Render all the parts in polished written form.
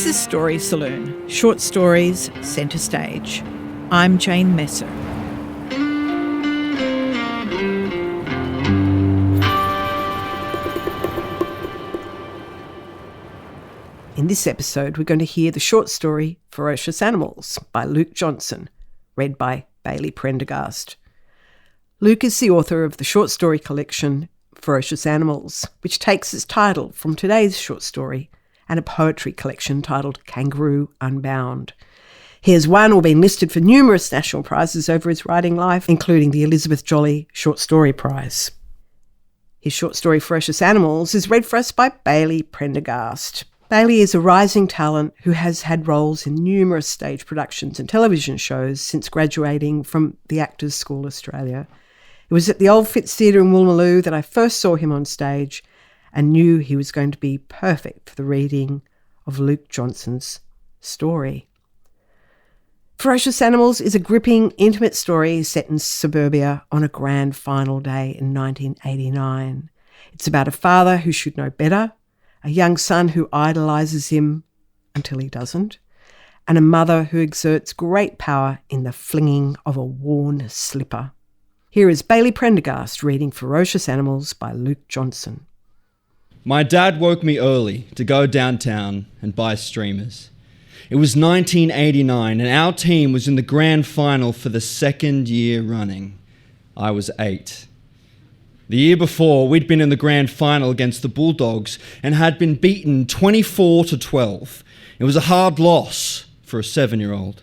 This is Story Saloon, short stories centre stage. I'm Jane Messer. In this episode, we're going to hear the short story Ferocious Animals by Luke Johnson, read by Bayley Prendergast. Luke is the author of the short story collection Ferocious Animals, which takes its title from today's short story, and a poetry collection titled KANGAROO UNBOUND. He has won or been listed for numerous national prizes over his writing life, including the Elizabeth Jolley Short Story Prize. His short story Ferocious Animals is read for us by Bayley Prendergast. Bayley is a rising talent who has had roles in numerous stage productions and television shows since graduating from the Actors School Australia. It was at the Old Fitz Theatre in Woolloomooloo that I first saw him on stage and knew he was going to be perfect for the reading of Luke Johnson's story. Ferocious Animals is a gripping, intimate story set in suburbia on a grand final day in 1989. It's about a father who should know better, a young son who idolises him until he doesn't, and a mother who exerts great power in the flinging of a worn slipper. Here is Bayley Prendergast reading Ferocious Animals by Luke Johnson. My dad woke me early to go downtown and buy streamers. It was 1989 and our team was in the grand final for the second year running. I was 8. The year before, we'd been in the grand final against the Bulldogs and had been beaten 24-12. It was a hard loss for a 7-year-old.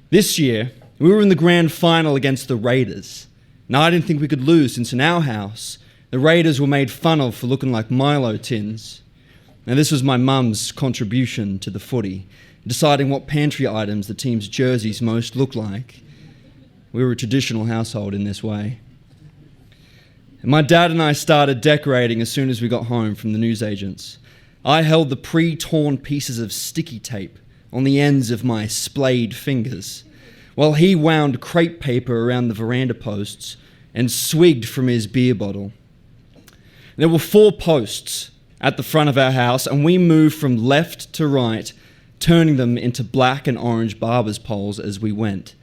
This year, we were in the grand final against the Raiders. Now, I didn't think we could lose since in our house, the Raiders were made fun of for looking like Milo tins. Now, this was my mum's contribution to the footy, deciding what pantry items the team's jerseys most looked like. We were a traditional household in this way. And my dad and I started decorating as soon as we got home from the newsagents. I held the pre-torn pieces of sticky tape on the ends of my splayed fingers, while he wound crepe paper around the veranda posts and swigged from his beer bottle. There were 4 posts at the front of our house, and we moved from left to right, turning them into black and orange barber's poles as we went.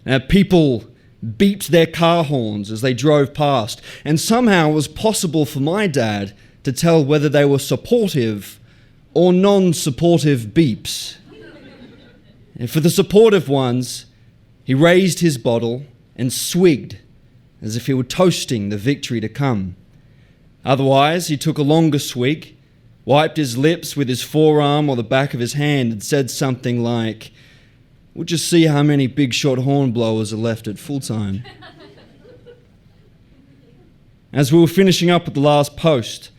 Now, people beeped their car horns as they drove past, and somehow it was possible for my dad to tell whether they were supportive or non-supportive beeps. And for the supportive ones, he raised his bottle and swigged as if he were toasting the victory to come. Otherwise, he took a longer swig, wiped his lips with his forearm or the back of his hand and said something like, "We'll just see how many big shot horn blowers are left at full time." As we were finishing up at the last post,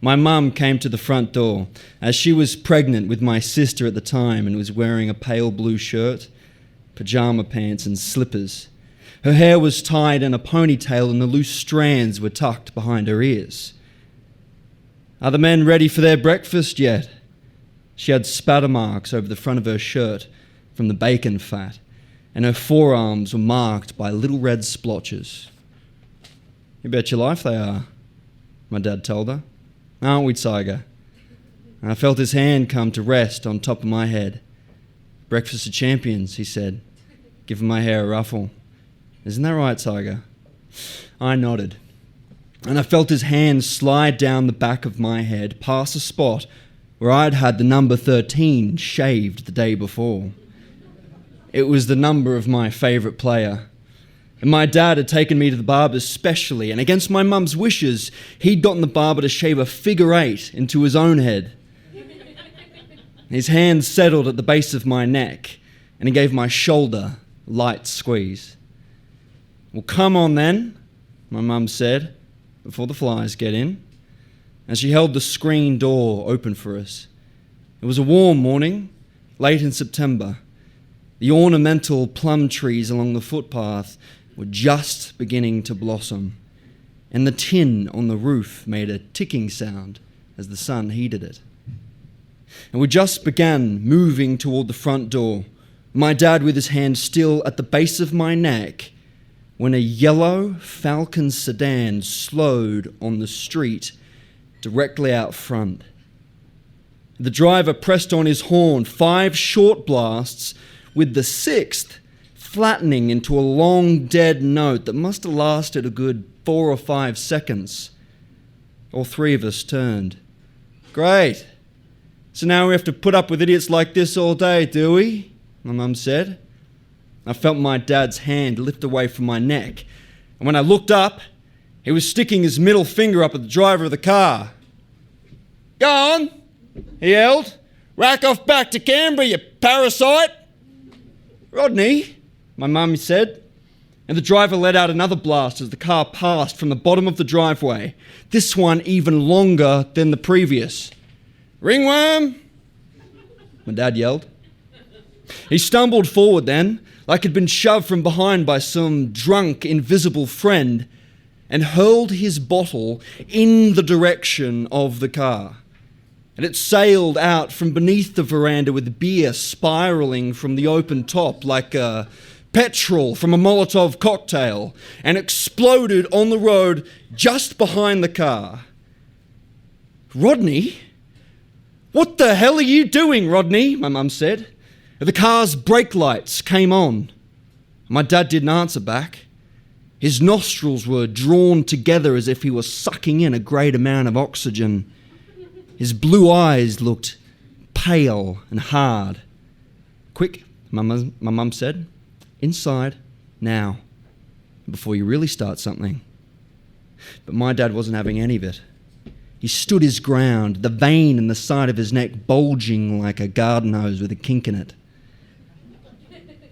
my mum came to the front door, as she was pregnant with my sister at the time and was wearing a pale blue shirt, pajama pants and slippers. Her hair was tied in a ponytail and the loose strands were tucked behind her ears. "Are the men ready for their breakfast yet?" She had spatter marks over the front of her shirt from the bacon fat, and her forearms were marked by little red splotches. "You bet your life they are," my dad told her. "Aren't we, Tiger?" I felt his hand come to rest on top of my head. "Breakfast of champions," he said, giving my hair a ruffle. "Isn't that right, Tiger?" I nodded, and I felt his hand slide down the back of my head past a spot where I'd had the number 13 shaved the day before. It was the number of my favourite player. And my dad had taken me to the barber specially, and against my mum's wishes, he'd gotten the barber to shave a figure 8 into his own head. His hand settled at the base of my neck, and he gave my shoulder a light squeeze. "Well, come on then," my mum said, "before the flies get in," and she held the screen door open for us. It was a warm morning, late in September. The ornamental plum trees along the footpath were just beginning to blossom, and the tin on the roof made a ticking sound as the sun heated it. And we just began moving toward the front door, my dad with his hand still at the base of my neck, when a yellow Falcon sedan slowed on the street directly out front. The driver pressed on his horn 5 short blasts, with the 6th flattening into a long dead note that must have lasted a good 4 or 5 seconds. All 3 of us turned. "Great. So now we have to put up with idiots like this all day, do we?" my mum said. I felt my dad's hand lift away from my neck, and when I looked up, he was sticking his middle finger up at the driver of the car. "Go on," he yelled. "Rack off back to Canberra, you parasite." "Rodney," my mum said, and the driver let out another blast as the car passed from the bottom of the driveway, this one even longer than the previous. "Ringworm," my dad yelled. He stumbled forward then, like he'd been shoved from behind by some drunk, invisible friend, and hurled his bottle in the direction of the car. And it sailed out from beneath the veranda with beer spiralling from the open top like petrol from a Molotov cocktail, and exploded on the road just behind the car. "Rodney? What the hell are you doing, Rodney?" my mum said. The car's brake lights came on. My dad didn't answer back. His nostrils were drawn together as if he was sucking in a great amount of oxygen. His blue eyes looked pale and hard. "Quick," my mum said. "Inside, now, before you really start something." But my dad wasn't having any of it. He stood his ground, the vein in the side of his neck bulging like a garden hose with a kink in it.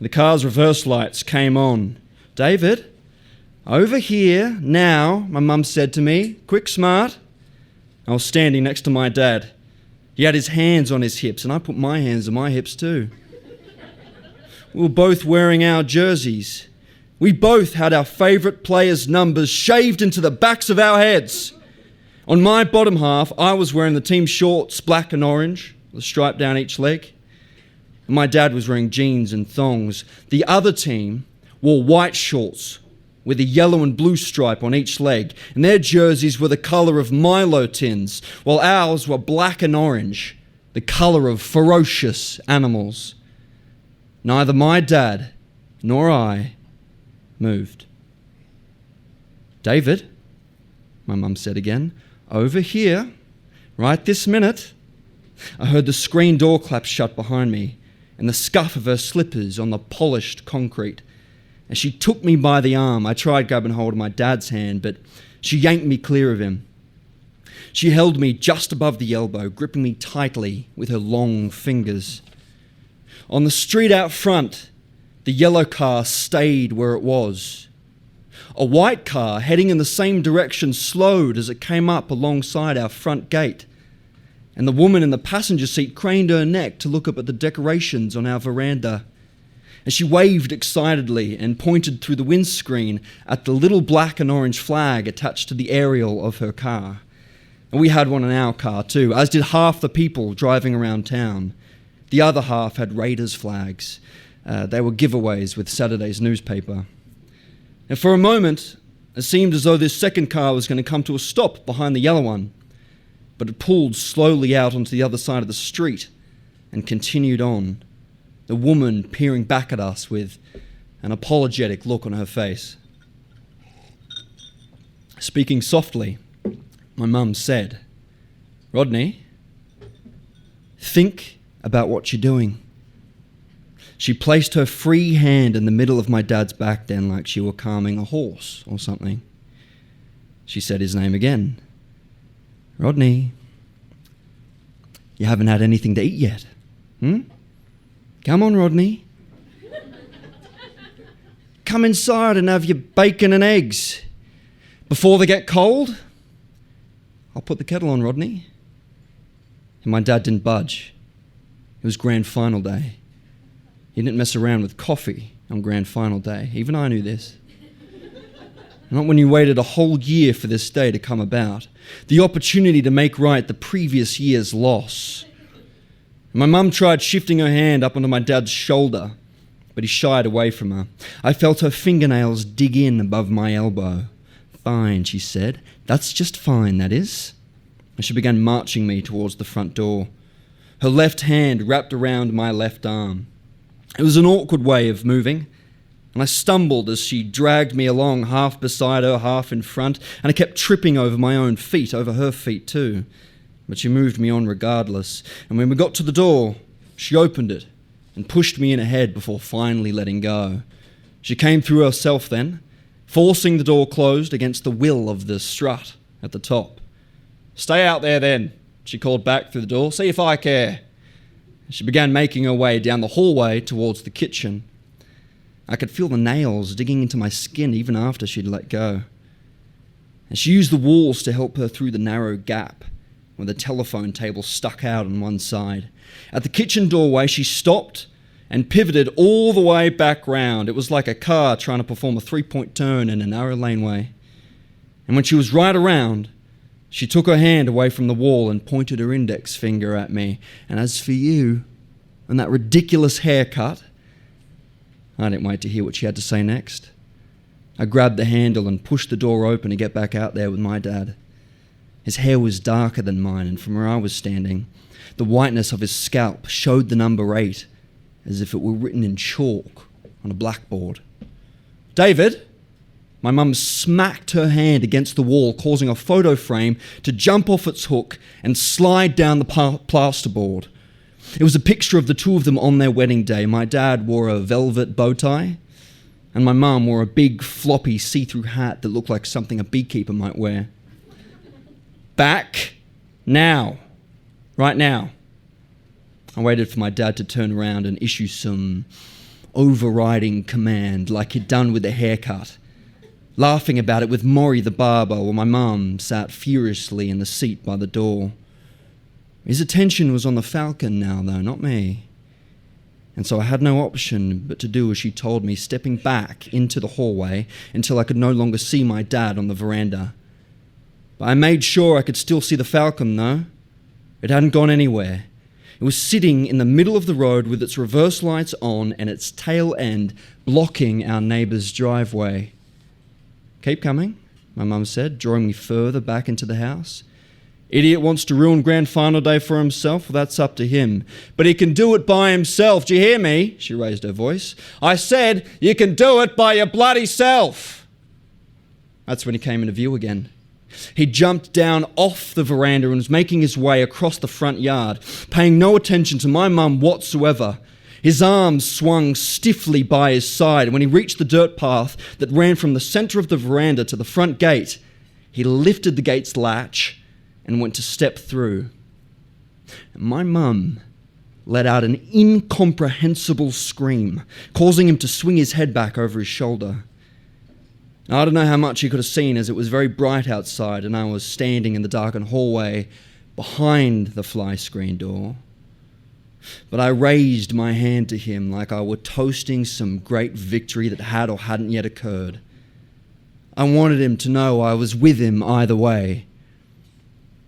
The car's reverse lights came on. "David, over here, now," my mum said to me. "Quick, smart." I was standing next to my dad. He had his hands on his hips, and I put my hands on my hips too. We were both wearing our jerseys. We both had our favourite players' numbers shaved into the backs of our heads. On my bottom half, I was wearing the team shorts, black and orange, with a stripe down each leg. And my dad was wearing jeans and thongs. The other team wore white shorts with a yellow and blue stripe on each leg, and their jerseys were the colour of Milo tins, while ours were black and orange, the colour of Ferocious Animals. Neither my dad nor I moved. "David," my mum said again, "over here, right this minute." I heard the screen door clap shut behind me and the scuff of her slippers on the polished concrete. As she took me by the arm, I tried grabbing hold of my dad's hand, but she yanked me clear of him. She held me just above the elbow, gripping me tightly with her long fingers. On the street out front, the yellow car stayed where it was. A white car heading in the same direction slowed as it came up alongside our front gate, and the woman in the passenger seat craned her neck to look up at the decorations on our veranda. As she waved excitedly and pointed through the windscreen at the little black and orange flag attached to the aerial of her car. And we had one in our car too, as did half the people driving around town. The other half had Raiders flags. They were giveaways with Saturday's newspaper. And for a moment, it seemed as though this second car was going to come to a stop behind the yellow one, but it pulled slowly out onto the other side of the street and continued on, the woman peering back at us with an apologetic look on her face. Speaking softly, my mum said, "Rodney, think about what you're doing." She placed her free hand in the middle of my dad's back then, like she were calming a horse or something. She said his name again. "Rodney, you haven't had anything to eat yet. Come on, Rodney. Come inside and have your bacon and eggs. Before they get cold, I'll put the kettle on, Rodney." And my dad didn't budge. It was grand final day. He didn't mess around with coffee on grand final day. Even I knew this. Not when you waited a whole year for this day to come about. The opportunity to make right the previous year's loss. My mum tried shifting her hand up onto my dad's shoulder, but he shied away from her. I felt her fingernails dig in above my elbow. "Fine," she said. "That's just fine, that is." And she began marching me towards the front door. her left hand wrapped around my left arm. It was an awkward way of moving, and I stumbled as she dragged me along, half beside her, half in front, and I kept tripping over my own feet, over her feet too. But she moved me on regardless, and when we got to the door, she opened it and pushed me in ahead before finally letting go. She came through herself then, forcing the door closed against the will of the strut at the top. "Stay out there then," she called back through the door. "See if I care." She began making her way down the hallway towards the kitchen. I could feel the nails digging into my skin even after she'd let go. And she used the walls to help her through the narrow gap where the telephone table stuck out on one side. At the kitchen doorway, she stopped and pivoted all the way back round. It was like a car trying to perform a three-point turn in a narrow laneway. And when she was right around, she took her hand away from the wall and pointed her index finger at me. "And as for you, and that ridiculous haircut..." I didn't wait to hear what she had to say next. I grabbed the handle and pushed the door open to get back out there with my dad. His hair was darker than mine, and from where I was standing, the whiteness of his scalp showed the number 8 as if it were written in chalk on a blackboard. "David!" My mum smacked her hand against the wall, causing a photo frame to jump off its hook and slide down the plasterboard. It was a picture of the two of them on their wedding day. My dad wore a velvet bow tie, and my mum wore a big, floppy, see-through hat that looked like something a beekeeper might wear. "Back now. Right now." I waited for my dad to turn around and issue some overriding command like he'd done with the haircut, laughing about it with Maury the barber while my mum sat furiously in the seat by the door. His attention was on the falcon now, though, not me. And so I had no option but to do as she told me, stepping back into the hallway until I could no longer see my dad on the veranda. But I made sure I could still see the falcon, though. It hadn't gone anywhere. It was sitting in the middle of the road with its reverse lights on and its tail end blocking our neighbour's driveway. "Keep coming," my mum said, drawing me further back into the house. "Idiot wants to ruin grand final day for himself? Well, that's up to him. But he can do it by himself. Do you hear me?" She raised her voice. "I said you can do it by your bloody self." That's when he came into view again. He jumped down off the veranda and was making his way across the front yard, paying no attention to my mum whatsoever. His arms swung stiffly by his side, and when he reached the dirt path that ran from the centre of the veranda to the front gate, he lifted the gate's latch and went to step through. And my mum let out an incomprehensible scream, causing him to swing his head back over his shoulder. I don't know how much he could have seen, as it was very bright outside and I was standing in the darkened hallway behind the fly screen door. But I raised my hand to him like I were toasting some great victory that had or hadn't yet occurred. I wanted him to know I was with him either way.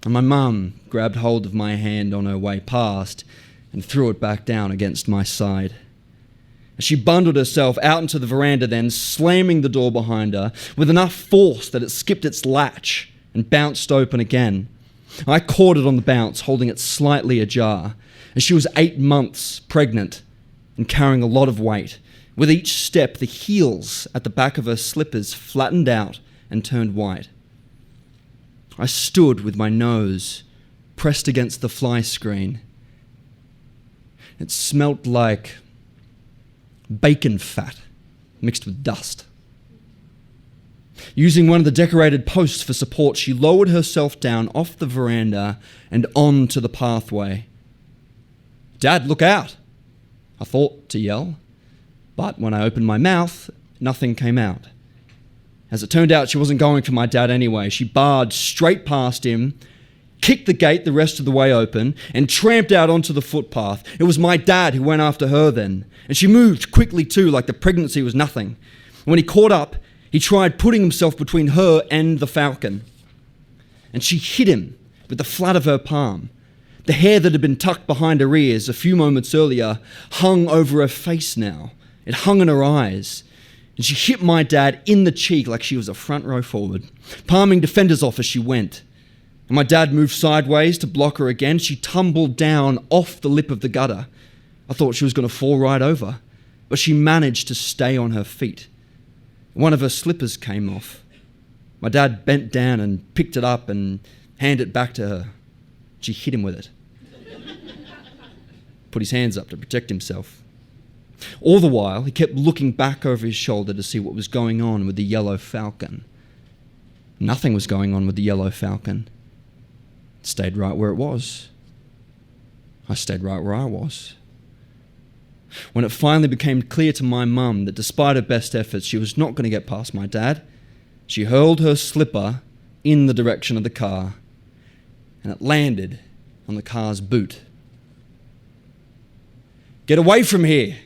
And my mum grabbed hold of my hand on her way past and threw it back down against my side. She bundled herself out into the veranda then, slamming the door behind her with enough force that it skipped its latch and bounced open again. I caught it on the bounce, holding it slightly ajar, as she was 8 months pregnant and carrying a lot of weight. With each step, the heels at the back of her slippers flattened out and turned white. I stood with my nose pressed against the fly screen. It smelt like bacon fat mixed with dust. Using one of the decorated posts for support, she lowered herself down off the veranda and onto the pathway. "Dad, look out!" I thought to yell, but when I opened my mouth, nothing came out. As it turned out, she wasn't going for my dad anyway. She barred straight past him, kicked the gate the rest of the way open, and tramped out onto the footpath. It was my dad who went after her then, and she moved quickly too, like the pregnancy was nothing. When he caught up, he tried putting himself between her and the falcon, and she hit him with the flat of her palm. The hair that had been tucked behind her ears a few moments earlier hung over her face now. It hung in her eyes. And she hit my dad in the cheek like she was a front row forward, palming defenders off as she went. And my dad moved sideways to block her again. She tumbled down off the lip of the gutter. I thought she was going to fall right over, but she managed to stay on her feet. One of her slippers came off. My dad bent down and picked it up and handed it back to her. She hit him with it. Put his hands up to protect himself. All the while, he kept looking back over his shoulder to see what was going on with the yellow falcon. Nothing was going on with the yellow falcon. It stayed right where it was. I stayed right where I was. When it finally became clear to my mum that despite her best efforts, she was not going to get past my dad, she hurled her slipper in the direction of the car, and it landed on the car's boot. "Get away from here,"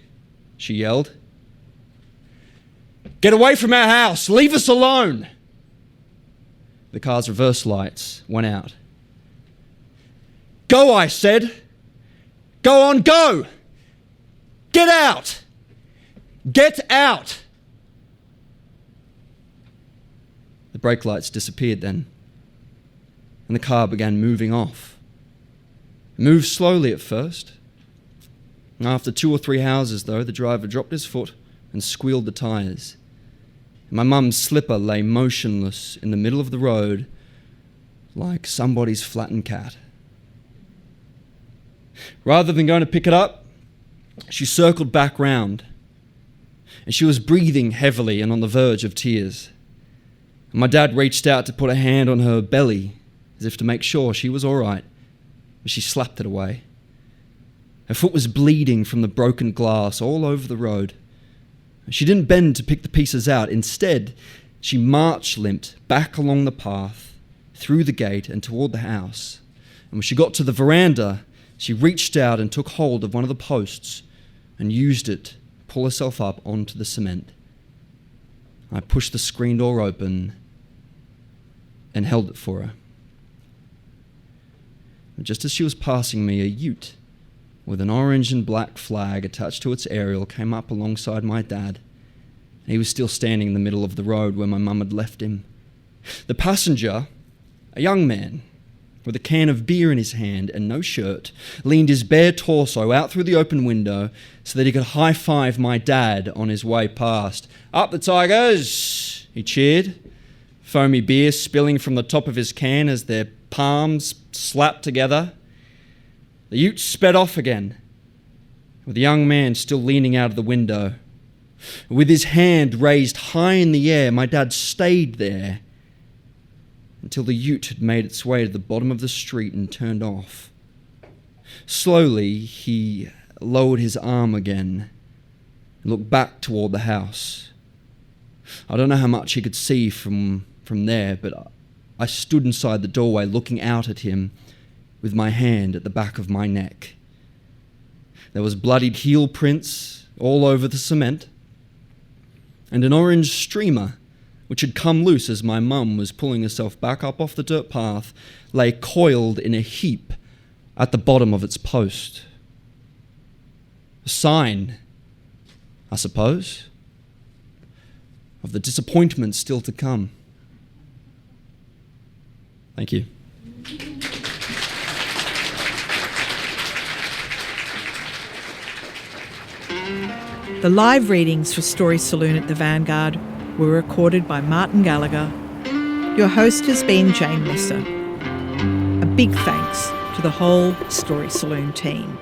she yelled. "Get away from our house! Leave us alone!" The car's reverse lights went out. "Go," I said. "Go on, go! Get out! Get out!" The brake lights disappeared then, and the car began moving off. It moved slowly at first. After 2 or 3 houses, though, the driver dropped his foot and squealed the tyres. My mum's slipper lay motionless in the middle of the road like somebody's flattened cat. Rather than going to pick it up, she circled back round, and she was breathing heavily and on the verge of tears. My dad reached out to put a hand on her belly as if to make sure she was all right, but she slapped it away. Her foot was bleeding from the broken glass all over the road. She didn't bend to pick the pieces out. Instead, she march-limped back along the path, through the gate and toward the house. And when she got to the veranda, she reached out and took hold of one of the posts and used it to pull herself up onto the cement. I pushed the screen door open and held it for her. And just as she was passing me, a ute with an orange and black flag attached to its aerial came up alongside my dad. He was still standing in the middle of the road where my mum had left him. The passenger, a young man with a can of beer in his hand and no shirt, leaned his bare torso out through the open window so that he could high-five my dad on his way past. "Up the Tigers!" he cheered, foamy beer spilling from the top of his can as their palms slapped together. The ute sped off again, with the young man still leaning out of the window. With his hand raised high in the air, my dad stayed there until the ute had made its way to the bottom of the street and turned off. Slowly, he lowered his arm again and looked back toward the house. I don't know how much he could see from there, but I stood inside the doorway looking out at him with my hand at the back of my neck. There was bloodied heel prints all over the cement, and an orange streamer, which had come loose as my mum was pulling herself back up off the dirt path, lay coiled in a heap at the bottom of its post. A sign, I suppose, of the disappointment still to come. Thank you. The live readings for Story Saloon at the Vanguard were recorded by Martin Gallagher. Your host has been Jane Messer. A big thanks to the whole Story Saloon team.